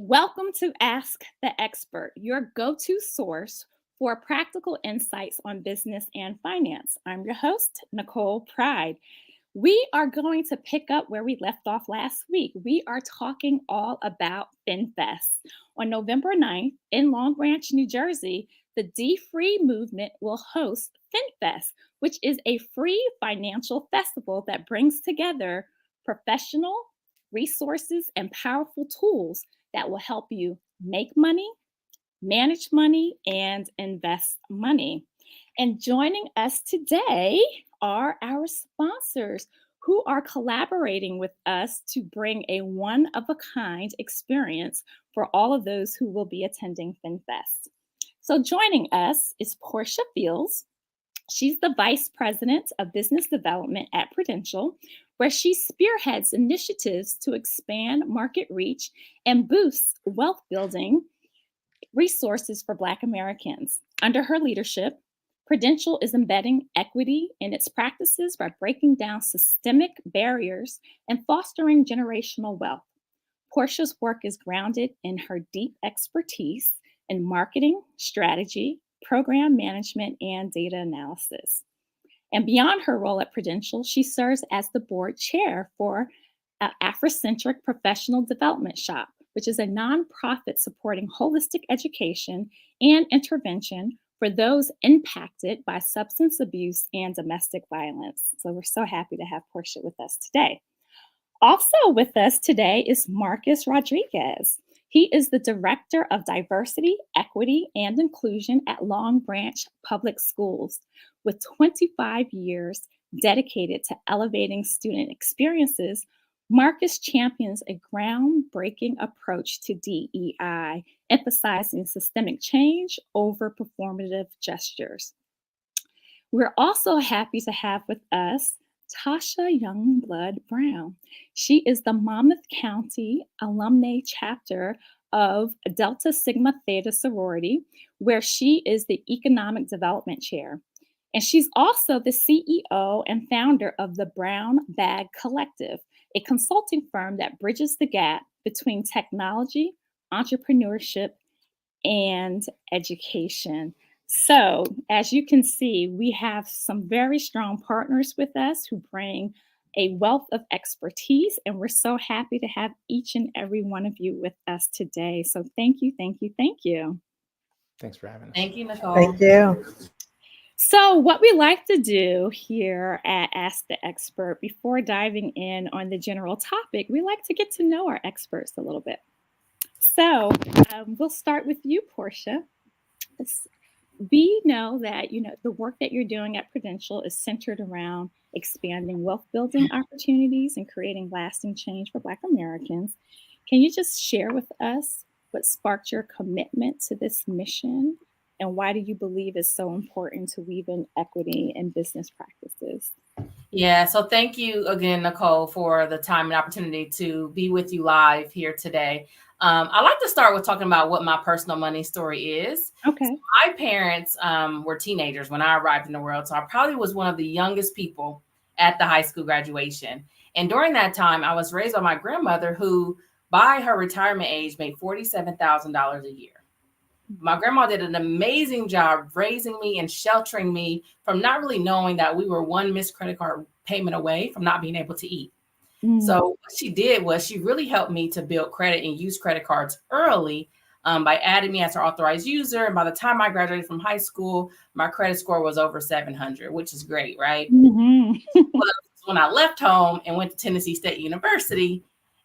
Welcome to Ask the Expert, your go-to source for practical insights on business and finance. I'm your host, Nicole Pride. We are going to pick up where we left off last week. We are talking all about FinFest. On November 9th in Long Branch, New Jersey, the dfree movement will host FinFest, which is a free financial festival that brings together professional resources and powerful tools that will help you make money, manage money, and invest money. And joining us today are our sponsors who are collaborating with us to bring a one of a kind experience for all of those who will be attending FinFest. So joining us is Portia Fields. She's the Vice President of Business Development at Prudential, where she spearheads initiatives to expand market reach and boost wealth building resources for Black Americans. Under her leadership, Prudential is embedding equity in its practices by breaking down systemic barriers and fostering generational wealth. Portia's work is grounded in her deep expertise in marketing, strategy, program management, and data analysis. And beyond her role at Prudential, she serves as the board chair for Afrocentric Professional Development Shop, which is a nonprofit supporting holistic education and intervention for those impacted by substance abuse and domestic violence. So we're so happy to have Portia with us today. Also with us today is Markus Rodriguez. He is the Director of Diversity, Equity, and Inclusion at Long Branch Public Schools, with 25 years dedicated to elevating student experiences. Markus champions a groundbreaking approach to DEI, emphasizing systemic change over performative gestures. We're also happy to have with us Tasha Youngblood Brown. She is the Monmouth County Alumni Chapter of Delta Sigma Theta Sorority, where she is the Economic Development Chair. And she's also the CEO and founder of the Brown Bag Collective, a consulting firm that bridges the gap between technology, entrepreneurship, and education. So, as you can see, we have some very strong partners with us who bring a wealth of expertise, and we're so happy to have each and every one of you with us today. So thank you, thank you, thank you. Thanks for having us. Thank you, Nicole. Thank you. So what we like to do here at Ask the Expert, before diving in on the general topic, we like to get to know our experts a little bit. So we'll start with you, Portia. We know that the work that you're doing at Prudential is centered around expanding wealth building opportunities and creating lasting change for Black Americans. Can you just share with us what sparked your commitment to this mission, and why do you believe it's so important to weave in equity in business practices? Yeah, so thank you again, Nicole, for the time and opportunity to be with you live here today. I like to start with talking about what my personal money story is. Okay. So my parents were teenagers when I arrived in the world, so I probably was one of the youngest people at the high school graduation. And during that time, I was raised by my grandmother, who by her retirement age made $47,000 a year. My grandma did an amazing job raising me and sheltering me from not really knowing that we were one missed credit card payment away from not being able to eat. So what she did was she really helped me to build credit and use credit cards early by adding me as her authorized user. And by the time I graduated from high school, my credit score was over 700, which is great, right? But when I left home and went to Tennessee State University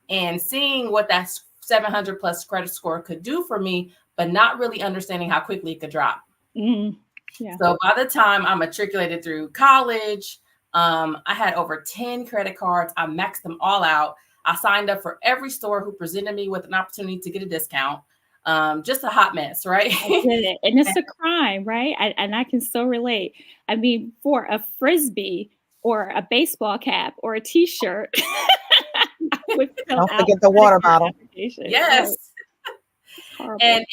and seeing what that 700 plus credit score could do for me, but not really understanding how quickly it could drop. Yeah. So by the time I matriculated through college, I had over 10 credit cards. I maxed them all out. I signed up for every store who presented me with an opportunity to get a discount. Just a hot mess, right? I get it. And it's a crime, right? And I can so relate. I mean, for a Frisbee or a baseball cap or a T-shirt. Don't forget the water bottle. Yes. And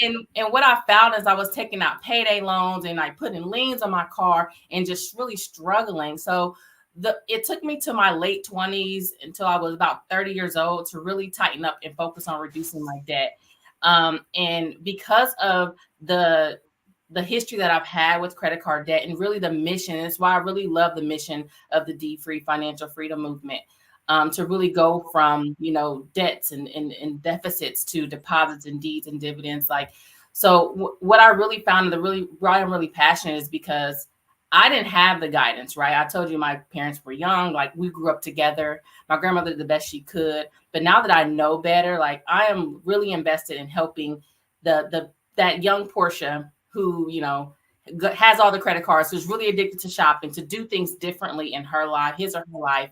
what I found is I was taking out payday loans and like putting liens on my car and just really struggling. So it took me to my late 20s until I was about 30 years old to really tighten up and focus on reducing my debt. And because of the history that I've had with credit card debt and really the mission, it's why I really love the mission of the dfree financial freedom movement, to really go from, debts and deficits to deposits and deeds and dividends. So what I really found, why I'm really passionate is because I didn't have the guidance, right? I told you my parents were young, we grew up together. My grandmother did the best she could. But now that I know better, I am really invested in helping that young Portia who, has all the credit cards, who's really addicted to shopping, to do things differently in her life, his or her life.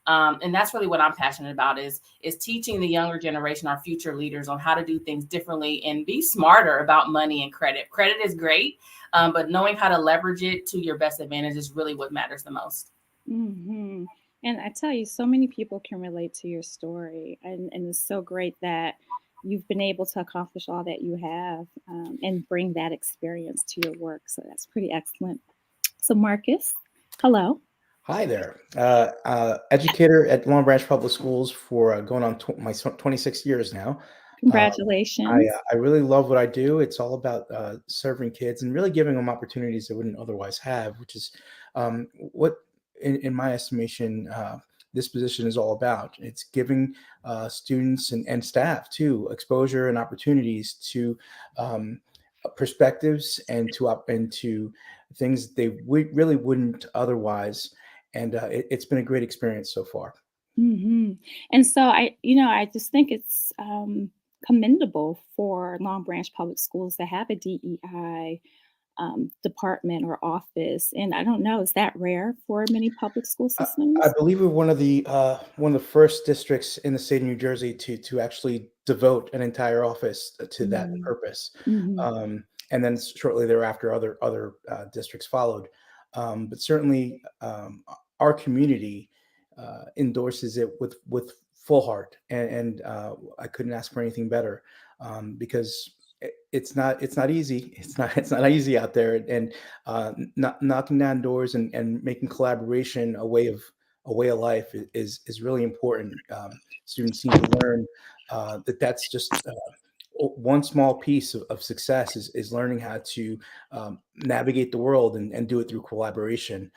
And that's really what I'm passionate about is teaching the younger generation, our future leaders, on how to do things differently and be smarter about money and credit. Credit is great, but knowing how to leverage it to your best advantage is really what matters the most. Mm-hmm. And I tell you, so many people can relate to your story, and it's so great that you've been able to accomplish all that you have, and bring that experience to your work. So that's pretty excellent. So Markus, hello. Hi there. Educator at Long Branch Public Schools for going on my 26 years now. Congratulations. I really love what I do. It's all about serving kids and really giving them opportunities they wouldn't otherwise have, which is what, in my estimation, this position is all about. It's giving students and staff too exposure and opportunities to perspectives and to things they really wouldn't otherwise. And it's been a great experience so far. Mm-hmm. And so I just think it's commendable for Long Branch Public Schools to have a DEI department or office. And I don't know, is that rare for many public school systems? I believe we're one of the first districts in the state of New Jersey to actually devote an entire office to that purpose. Mm-hmm. And then shortly thereafter, other districts followed. But certainly, our community endorses it with full heart, and I couldn't ask for anything better, because it's not easy. It's not easy out there, and not knocking down doors and making collaboration a way of life is really important. Students need to learn that's just one small piece of success is learning how to navigate the world and do it through collaboration,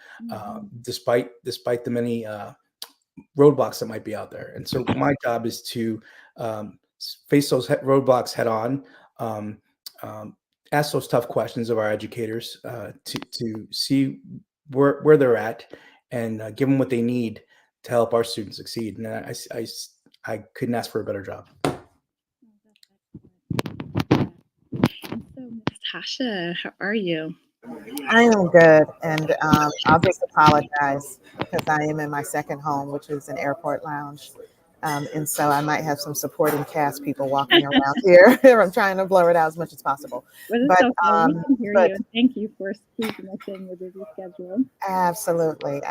despite the many roadblocks that might be out there. And so my job is to face those roadblocks head on, ask those tough questions of our educators, to see where they're at, and give them what they need to help our students succeed. And I couldn't ask for a better job. So, Natasha, how are you? I am good, and I'll just apologize because I am in my second home, which is an airport lounge, and so I might have some supporting cast people walking around here. I'm trying to blur it out as much as possible. But it's okay. We can hear you, and thank you for squeezing us in your busy schedule. Absolutely.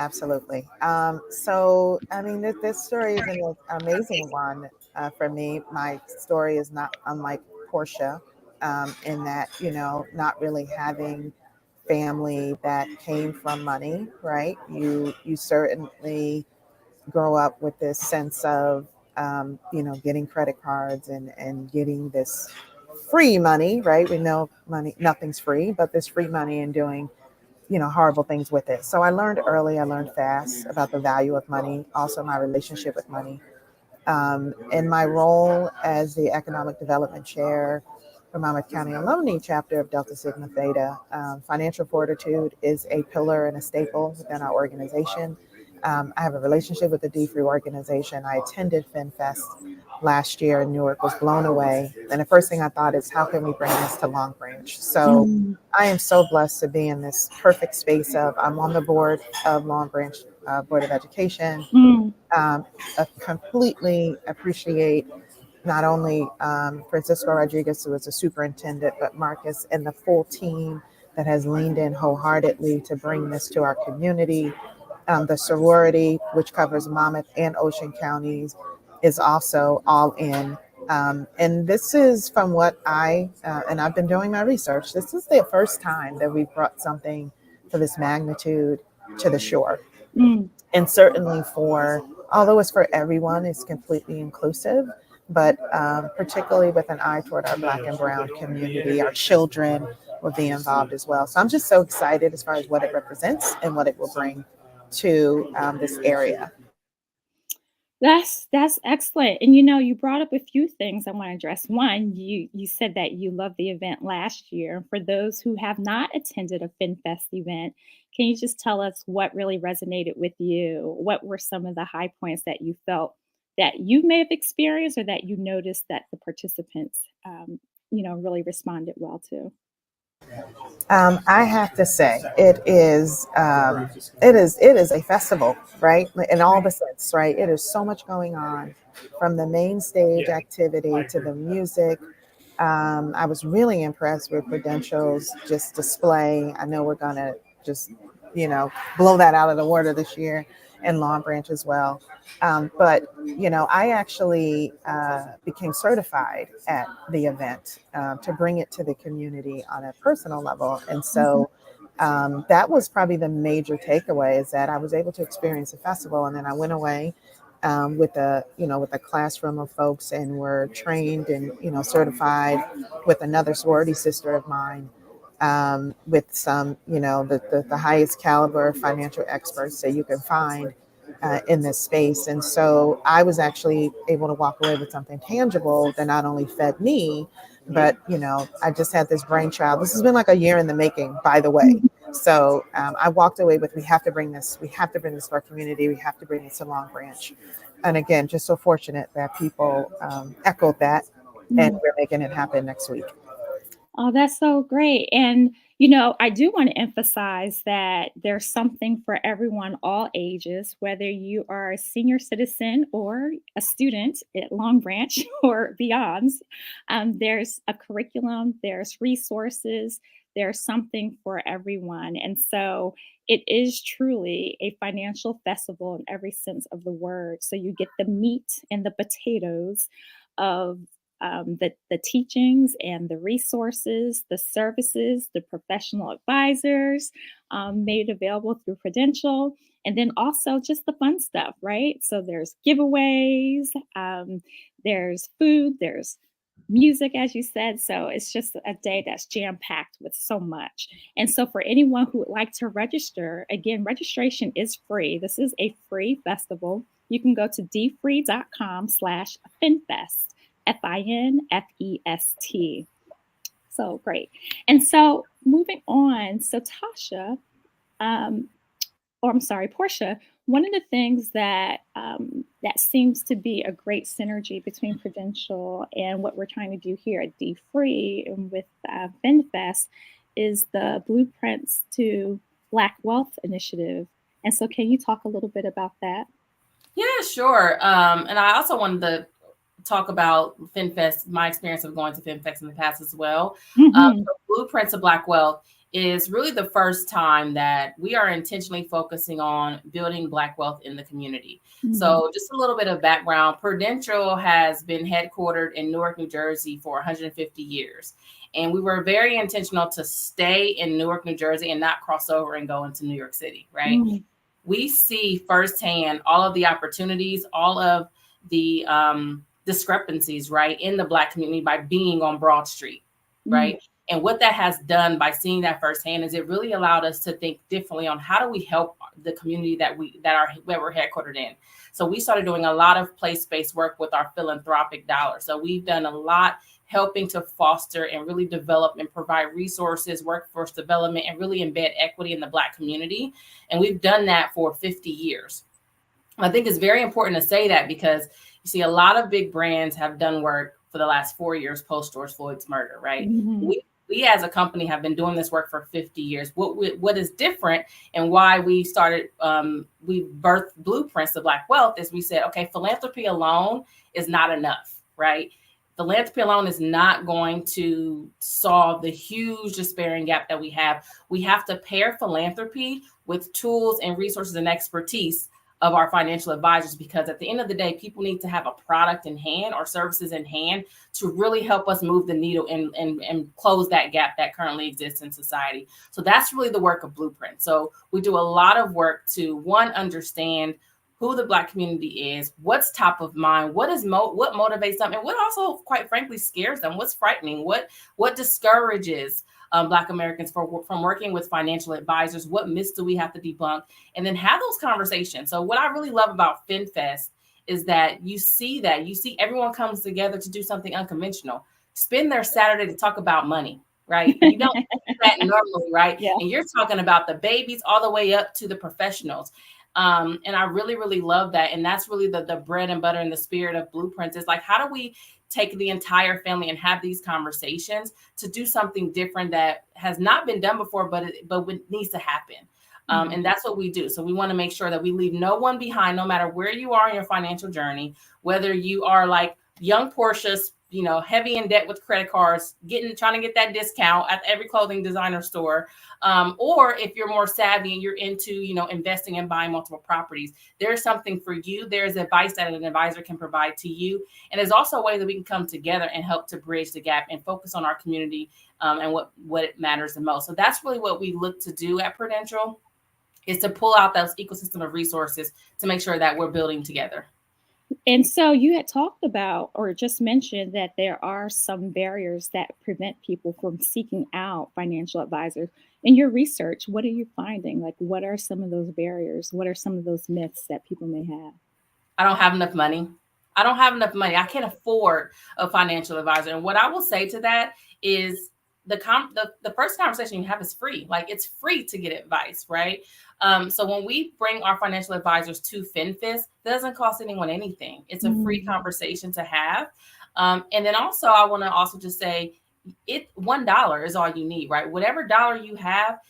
So, I mean, this story is an amazing one for me. My story is not unlike Portia, in that, not really having family that came from money, right? You certainly grow up with this sense of, getting credit cards and getting this free money, right? We know money, nothing's free, but this free money and doing, horrible things with it. So I learned early, I learned fast about the value of money, also my relationship with money. In my role as the economic development chair for Monmouth County Alumni chapter of Delta Sigma Theta, financial fortitude is a pillar and a staple within our organization. I have a relationship with the dfree organization. I attended FINFest last year in Newark, was blown away. And the first thing I thought is, how can we bring this to Long Branch? So I am so blessed to be in this perfect space I'm on the board of Long Branch Board of Education. I completely appreciate not only Francisco Rodriguez, who is a superintendent, but Markus and the full team that has leaned in wholeheartedly to bring this to our community. The sorority, which covers Monmouth and Ocean counties, is also all in. And this is from what and I've been doing my research, this is the first time that we've brought something to this magnitude to the shore. And certainly although it's for everyone, it's completely inclusive, but particularly with an eye toward our Black and Brown community. Our children will be involved as well. So I'm just so excited as far as what it represents and what it will bring to this area. That's excellent. And you brought up a few things I want to address. One, you said that you loved the event last year. For those who have not attended a FinFest event, can you just tell us what really resonated with you? What were some of the high points that you felt that you may have experienced or that you noticed that the participants, really responded well to? I have to say, it is a festival, right? In all the sense, right? It is so much going on, from the main stage activity to the music. I was really impressed with Prudential's just display. I know we're gonna just, blow that out of the water this year, and Long Branch as well. But I actually became certified at the event to bring it to the community on a personal level. And so that was probably the major takeaway, is that I was able to experience the festival, and then I went away with a classroom of folks, and were trained and certified with another sorority sister of mine, with some the highest caliber financial experts that you can find in this space. And so I was actually able to walk away with something tangible that not only fed me, but I just had this brainchild. This has been like a year in the making, by the way. So I walked away with, we have to bring this to our community. We have to bring this to Long Branch. And again, just so fortunate that people echoed that, and we're making it happen next week. Oh, that's so great. And, I do want to emphasize that there's something for everyone, all ages, whether you are a senior citizen or a student at Long Branch or beyond. There's a curriculum, there's resources, there's something for everyone. And so it is truly a financial festival in every sense of the word. So you get the meat and the potatoes of the teachings and the resources, the services, the professional advisors made available through Prudential, and then also just the fun stuff, right? So there's giveaways, there's food, there's music, as you said. So it's just a day that's jam-packed with so much. And so for anyone who would like to register, again, registration is free. This is a free festival. You can go to dfree.com/FinFest. FINFEST. So great. And so moving on, so Tasha, Portia, one of the things that that seems to be a great synergy between Prudential and what we're trying to do here at dfree and with FinFest is the Blueprints to Black Wealth initiative. And so can you talk a little bit about that? Yeah, sure. And I also wanted to talk about FinFest, my experience of going to FinFest in the past as well. So Blueprints of Black Wealth is really the first time that we are intentionally focusing on building Black wealth in the community. So just a little bit of background. Prudential has been headquartered in Newark, New Jersey for 150 years. And we were very intentional to stay in Newark, New Jersey and not cross over and go into New York City, right? We see firsthand all of the opportunities, all of the discrepancies, right, in the Black community by being on Broad Street, right? And what that has done by seeing that firsthand is it really allowed us to think differently on how do we help the community that we're headquartered in. So we started doing a lot of place-based work with our philanthropic dollars. So we've done a lot helping to foster and really develop and provide resources, workforce development, and really embed equity in the Black community. And we've done that for 50 years. I think it's very important to say that because you see a lot of big brands have done work for the last 4 years post George Floyd's murder, right? We as a company have been doing this work for 50 years. What is different and why we started, we birthed Blueprints of Black Wealth is we said, okay, philanthropy alone is not enough, right? Philanthropy alone is not going to solve the huge despairing gap that we have. We have to pair philanthropy with tools and resources and expertise of our financial advisors, because at the end of the day, people need to have a product in hand or services in hand to really help us move the needle and close that gap that currently exists in society. So that's really the work of Blueprint. So we do a lot of work to, one, understand who the Black community is, what's top of mind, what motivates them, and what also, quite frankly, scares them, what's frightening, what discourages Black Americans from working with financial advisors, what myths do we have to debunk, and then have those conversations. So what I really love about FinFest is that you see everyone comes together to do something unconventional, spend their Saturday to talk about money, right? You don't do that normally, right? Yeah. And you're talking about the babies all the way up to the professionals. And I really, really love that. And that's really the bread and butter and the spirit of Blueprints is like, how do we take the entire family and have these conversations to do something different that has not been done before, but it needs to happen. And that's what we do. So we want to make sure that we leave no one behind, no matter where you are in your financial journey, whether you are like young Portia's, heavy in debt with credit cards, trying to get that discount at every clothing designer store. Or if you're more savvy and you're into, investing and buying multiple properties, there's something for you. There's advice that an advisor can provide to you. And there's also a way that we can come together and help to bridge the gap and focus on our community and what matters the most. So that's really what we look to do at Prudential, is to pull out those ecosystem of resources to make sure that we're building together. And so you had talked about or just mentioned that there are some barriers that prevent people from seeking out financial advisors. In your research, what are you finding? Like, what are some of those barriers? What are some of those myths that people may have? I don't have enough money. I can't afford a financial advisor. And what I will say to that is the first conversation you have is free. Like, it's free to get advice, right? So when we bring our financial advisors to FinFest, it doesn't cost anyone anything. It's a free conversation to have. And then also, I want to also just say, $1 is all you need, right? Whatever dollar you have,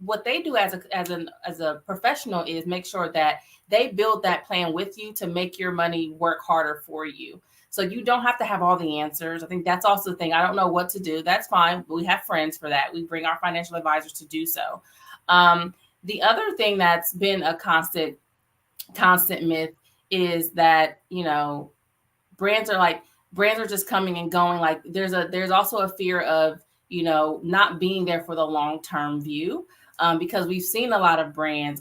what they do as a professional is make sure that they build that plan with you to make your money work harder for you. So you don't have to have all the answers. I think that's also the thing. I don't know what to do. That's fine. We have friends for that. We bring our financial advisors to do so. The other thing that's been a constant myth is that, brands are just coming and going. Like, there's also a fear of, not being there for the long-term view. Because we've seen a lot of brands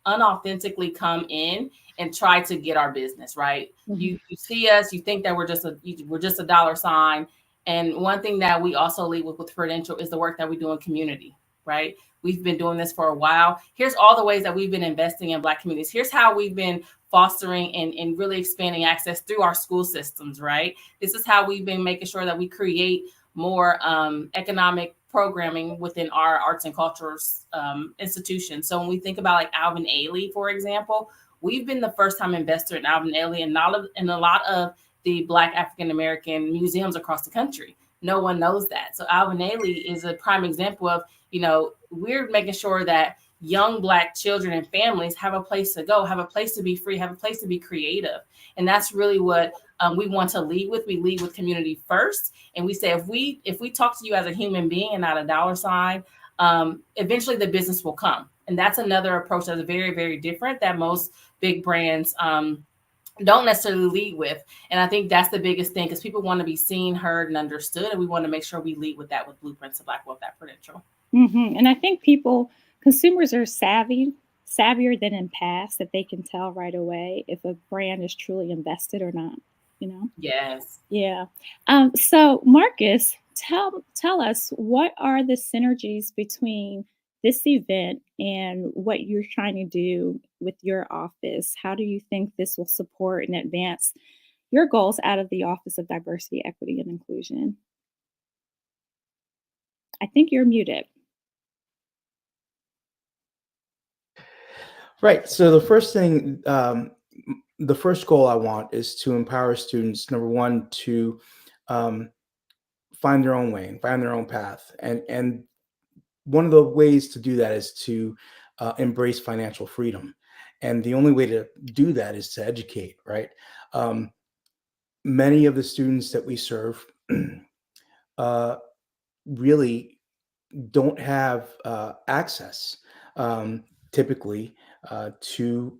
unauthentically come in and try to get our business, right? Mm-hmm. You see us, you think that we're just a dollar sign. And one thing that we also lead with Prudential is the work that we do in community, right? We've been doing this for a while. Here's all the ways that we've been investing in Black communities. Here's how we've been fostering and really expanding access through our school systems, right? This is how we've been making sure that we create more economic programming within our arts and culture institutions. So when we think about like Alvin Ailey, for example, we've been the first time investor in Alvin Ailey and a lot of the Black African-American museums across the country. No one knows that. So Alvin Ailey is a prime example of, we're making sure that young Black children and families have a place to go, have a place to be free, have a place to be creative. And that's really what we want to lead with. We lead with community first. And we say, if we talk to you as a human being and not a dollar sign, eventually the business will come. And that's another approach that's very, very different that most big brands don't necessarily lead with. And I think that's the biggest thing, because people want to be seen, heard, and understood. And we want to make sure we lead with that with Blueprints of Black Wealth at Prudential. Mm-hmm. And I think consumers are savvier than in past, that they can tell right away if a brand is truly invested or not. Yes. Yeah. So Markus, tell us, what are the synergies between this event and what you're trying to do with your office? How do you think this will support and advance your goals out of the Office of Diversity, Equity, and Inclusion? I think you're muted. Right. So the first goal I want is to empower students, number one, to find their own way and find their own path. And one of the ways to do that is to embrace financial freedom. And the only way to do that is to educate, right? Many of the students that we serve really don't have access typically to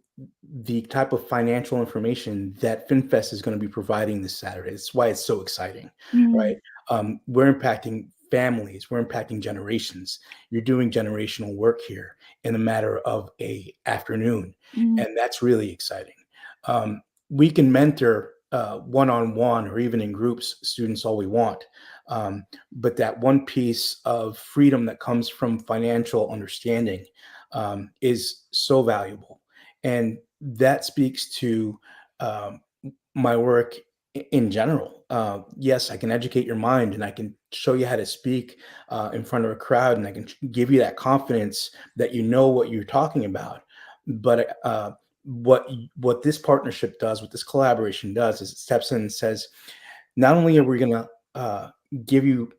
the type of financial information that FinFest is going to be providing this Saturday. That's why it's so exciting, right? We're impacting families, we're impacting generations. You're doing generational work here in a matter of a afternoon. Mm. And that's really exciting. We can mentor one-on-one or even in groups students all we want. But that one piece of freedom that comes from financial understanding is so valuable. And that speaks to my work in general. Yes, I can educate your mind and I can show you how to speak in front of a crowd, and I can give you that confidence that you know what you're talking about. But what this partnership does, what this collaboration does, is it steps in and says, not only are we going to give you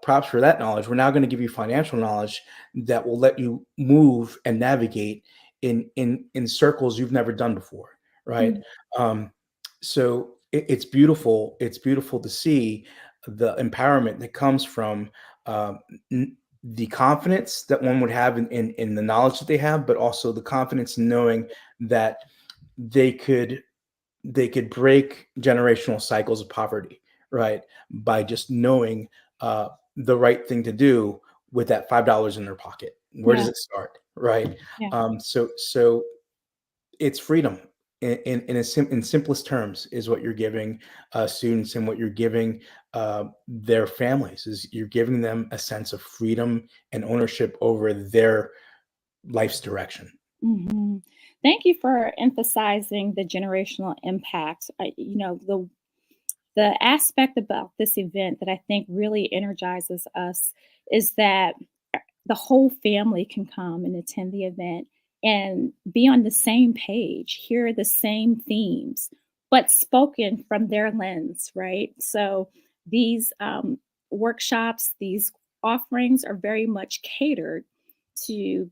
props for that knowledge, we're now going to give you financial knowledge that will let you move and navigate in circles you've never done before, right? So it's beautiful. It's beautiful to see the empowerment that comes from the confidence that one would have in the knowledge that they have, but also the confidence in knowing that they could break generational cycles of poverty, right? By just knowing the right thing to do with that $5 in their pocket. Where does it start, right? Yeah. So it's freedom in simplest terms is what you're giving students, and what you're giving their families is you're giving them a sense of freedom and ownership over their life's direction. Mhm. Thank you for emphasizing the generational impact. The aspect about this event that I think really energizes us is that the whole family can come and attend the event and be on the same page, hear the same themes, but spoken from their lens, right? So these workshops, these offerings are very much catered to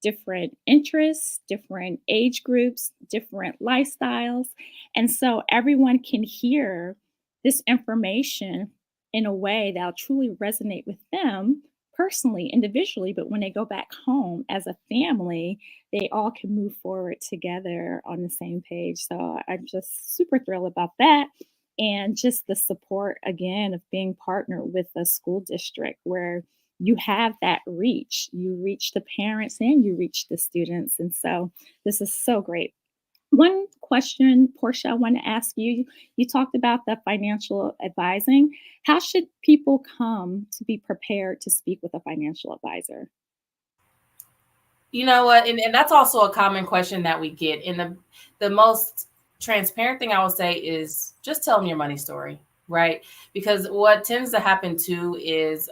different interests, different age groups, different lifestyles. And so everyone can hear this information in a way that'll truly resonate with them personally, individually. But when they go back home as a family, they all can move forward together on the same page. So I'm just super thrilled about that. And just the support again of being partnered with a school district where you have that reach. You reach the parents and you reach the students. And so this is so great. One question, Portia, I want to ask you. You talked about the financial advising. How should people come to be prepared to speak with a financial advisor? You know what? And that's also a common question that we get. And the most transparent thing I would say is just tell them your money story, right? Because what tends to happen too is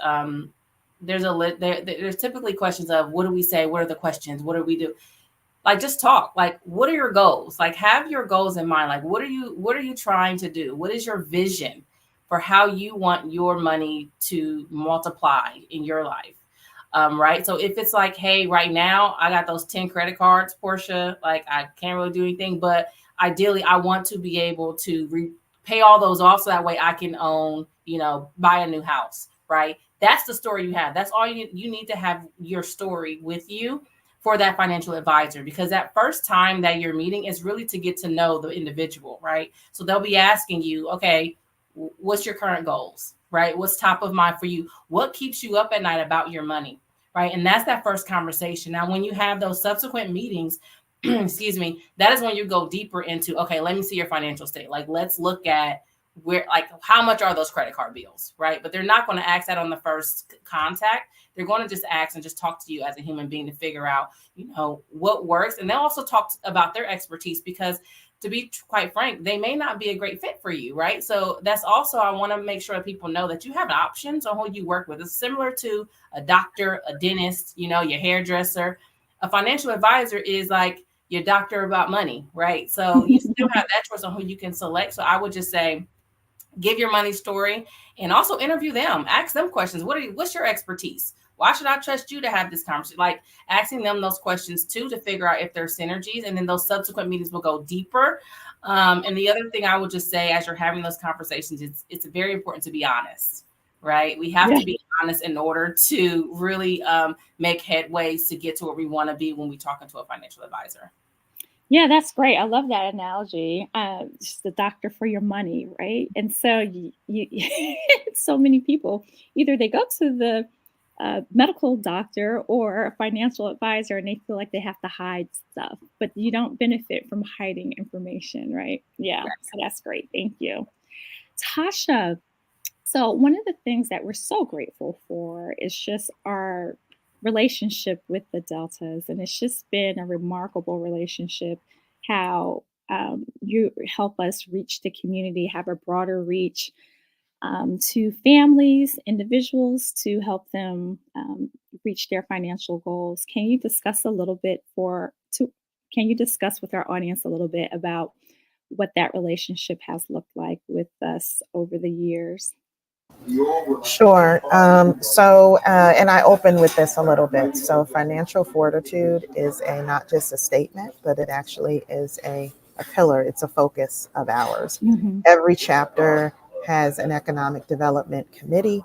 there's typically questions of what do we say? What are the questions? What do we do? Like, just talk. Like, what are your goals? Like, have your goals in mind. Like, what are you trying to do? What is your vision for how you want your money to multiply in your life? Right. So if it's like, hey, right now I got those 10 credit cards, Portia, like I can't really do anything, but ideally I want to be able to pay all those off so that way I can own, buy a new house. Right. That's the story you have. That's all you need to have your story with you for that financial advisor, because that first time that you're meeting is really to get to know the individual. Right. So they'll be asking you, okay, what's your current goals? Right. What's top of mind for you? What keeps you up at night about your money? Right. And that's that first conversation. Now, when you have those subsequent meetings, excuse me, that is when you go deeper into, okay, let me see your financial state. Like, let's look at how much are those credit card bills, right? But they're not going to ask that on the first contact. They're going to just ask and just talk to you as a human being to figure out, what works. And they'll also talk about their expertise, because to be quite frank, they may not be a great fit for you, right? So that's also, I want to make sure that people know that you have options on who you work with. It's similar to a doctor, a dentist, your hairdresser. A financial advisor is like your doctor about money, right? So you still have that choice on who you can select. So I would just say, give your money story and also interview them. Ask them questions. What's your expertise? Why should I trust you to have this conversation? Like, asking them those questions too, to figure out if there's synergies, and then those subsequent meetings will go deeper. And the other thing I would just say, as you're having those conversations, it's very important to be honest, right? We have to be honest in order to really make headways to get to where we want to be when we're talking to a financial advisor. Yeah, that's great. I love that analogy. Just the doctor for your money, right? And so you so many people, either they go to the a medical doctor or a financial advisor and they feel like they have to hide stuff, but you don't benefit from hiding information, right? Yeah, so that's great. Thank you. Tasha, so one of the things that we're so grateful for is just our relationship with the Deltas, and it's just been a remarkable relationship. How you help us reach the community, have a broader reach to families, individuals, to help them reach their financial goals. Can you discuss a little bit Can you discuss with our audience a little bit about what that relationship has looked like with us over the years? Sure. And I open with this a little bit. So financial fortitude is not just a statement, but it actually is a pillar. It's a focus of ours. Mm-hmm. Every chapter has an economic development committee,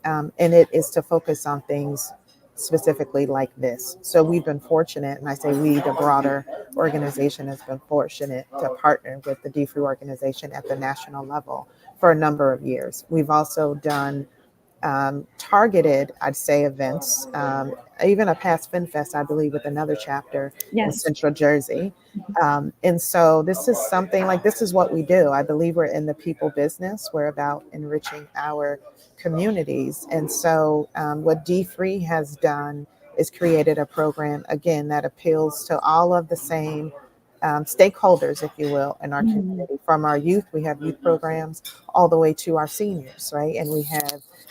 and it is to focus on things specifically like this. So we've been fortunate, and I say we, the broader organization, has been fortunate to partner with the dfree organization at the national level for a number of years. We've also done targeted, I'd say, events, even a past FINfest, I believe, with another chapter in Yes. Central Jersey. And so this is something like, this is what we do. I believe we're in the people business. We're about enriching our communities. And so what dfree has done is created a program, again, that appeals to all of the same stakeholders, if you will, in our community. From our youth, we have youth programs, all the way to our seniors, right? And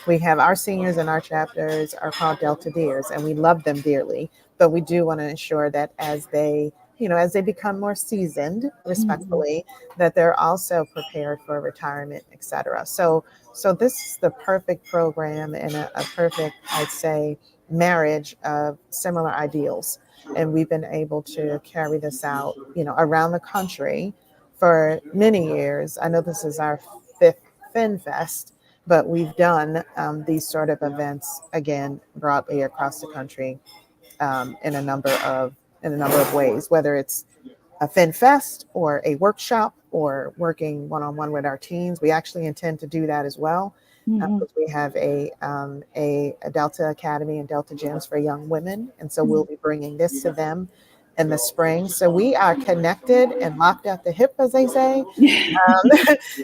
we have our seniors in our chapters are called Delta Deers, and we love them dearly. But we do want to ensure that as they become more seasoned, respectfully, that they're also prepared for retirement, et cetera. So this is the perfect program and a perfect, I'd say, marriage of similar ideals. And we've been able to carry this out, around the country for many years. I know this is our 5th FinFest, but we've done these sort of events, again, broadly across the country, in a number of ways, whether it's a FinFest or a workshop or working one-on-one with our teens. We actually intend to do that as well. We have a Delta Academy and Delta Gyms for young women. And so we'll be bringing this to them in the spring. So we are connected and locked at the hip, as they say,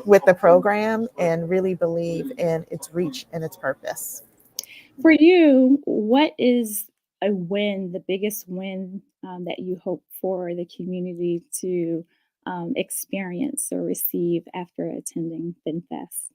with the program, and really believe in its reach and its purpose. For you, what is a win, the biggest win that you hope for the community to experience or receive after attending FinFest?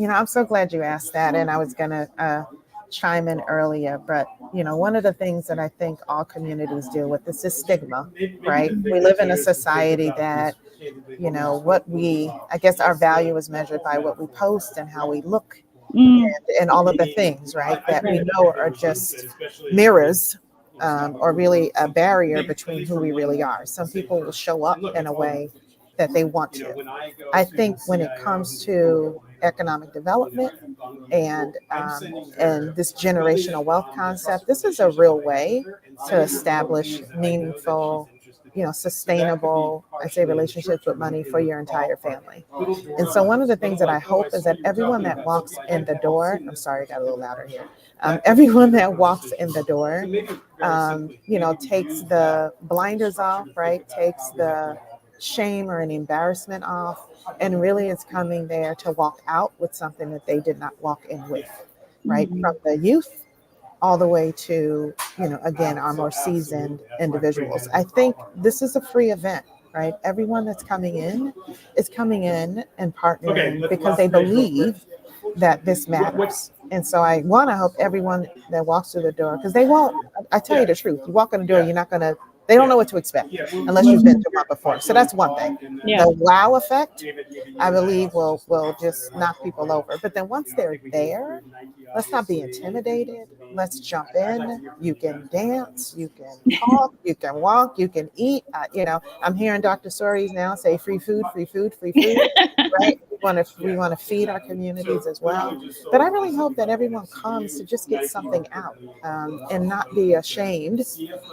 I'm so glad you asked that. And I was going to chime in earlier, but, one of the things that I think all communities deal with is this stigma, right? We live in a society that, I guess our value is measured by what we post and how we look and all of the things, right, that we know are just mirrors or really a barrier between who we really are. Some people will show up in a way that they want to. I think when it comes to economic development and this generational wealth concept, this is a real way to establish meaningful, sustainable, I say, relationships with money for your entire family. And so one of the things that I hope is that everyone that walks in the door, I'm sorry, I got a little louder here. Everyone that walks in the door, takes the blinders off, right? Takes the shame or an embarrassment off, and really is coming there to walk out with something that they did not walk in with, right? From the youth all the way to, again, our more seasoned individuals. I think this is a free event, right? Everyone that's coming in is coming in and partnering because they believe that this matters. And so I want to help everyone that walks through the door, because they won't, I tell you the truth, you walk in the door, you're not going to, they don't know what to expect unless you've been to one before. So that's one thing. The wow effect, I believe, will just knock people over. But then once they're there, let's not be intimidated. Let's jump in. You can dance, you can talk, you can walk, you can eat. I'm hearing Dr. Soaries now say free food, free food, free food, right? we want to feed our communities as well. But I really hope that everyone comes to just get something out, and not be ashamed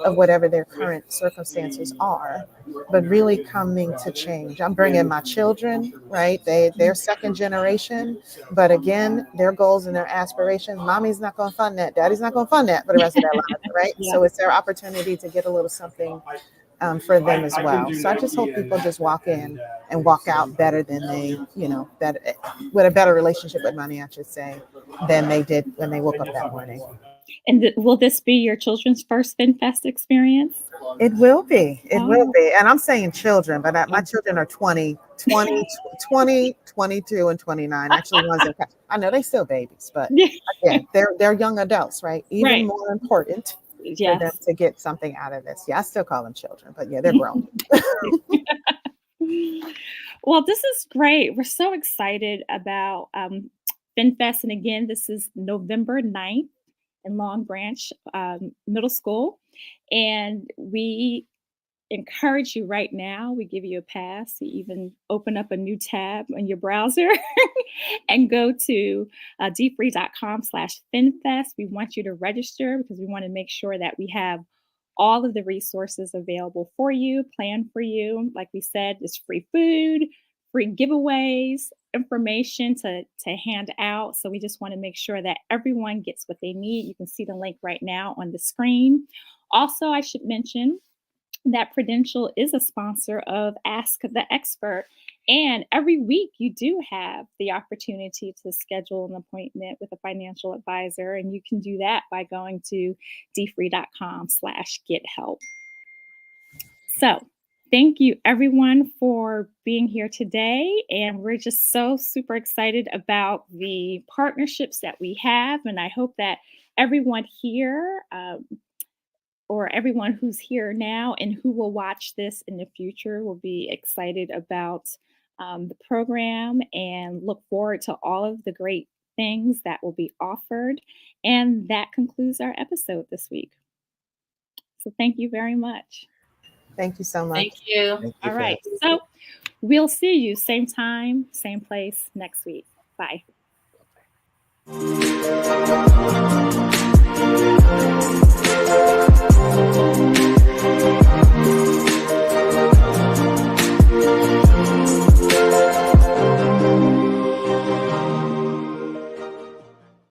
of whatever their current circumstances are, but really coming to change. I'm bringing my children, right? They're second generation, but again, their goals and their aspirations. Mommy's not going to fund that. Daddy's not going to fund that for the rest of their lives, right? Yeah. So it's their opportunity to get a little something for them as well. So I just hope people just walk in and walk out better than they, that with a better relationship with money, I should say, than they did when they woke up that morning. And will this be your children's first FinFest experience? It will be. It will be. And I'm saying children, but my children are 20, 22, and 29. Actually, I know they still babies, but again, they're young adults, right? Even more important for them to get something out of this. Yeah, I still call them children, but yeah, they're grown. Well, this is great. We're so excited about FinFest. And again, this is November 9th in Long Branch Middle School. And we encourage you right now, we give you a pass to even open up a new tab on your browser and go to dfree.com/FinFest. We want you to register because we want to make sure that we have all of the resources available for you, planned for you. Like we said, it's free food, free giveaways, information to hand out. So we just want to make sure that everyone gets what they need. You can see the link right now on the screen. Also, I should mention that Prudential is a sponsor of Ask the Expert. And every week you do have the opportunity to schedule an appointment with a financial advisor. And you can do that by going to dfree.com/gethelp. So thank you everyone for being here today. And we're just so super excited about the partnerships that we have. And I hope that everyone here, or everyone who's here now and who will watch this in the future, will be excited about the program and look forward to all of the great things that will be offered. And that concludes our episode this week. So thank you very much. Thank you so much. Thank you. All right. So we'll see you same time, same place next week. Bye.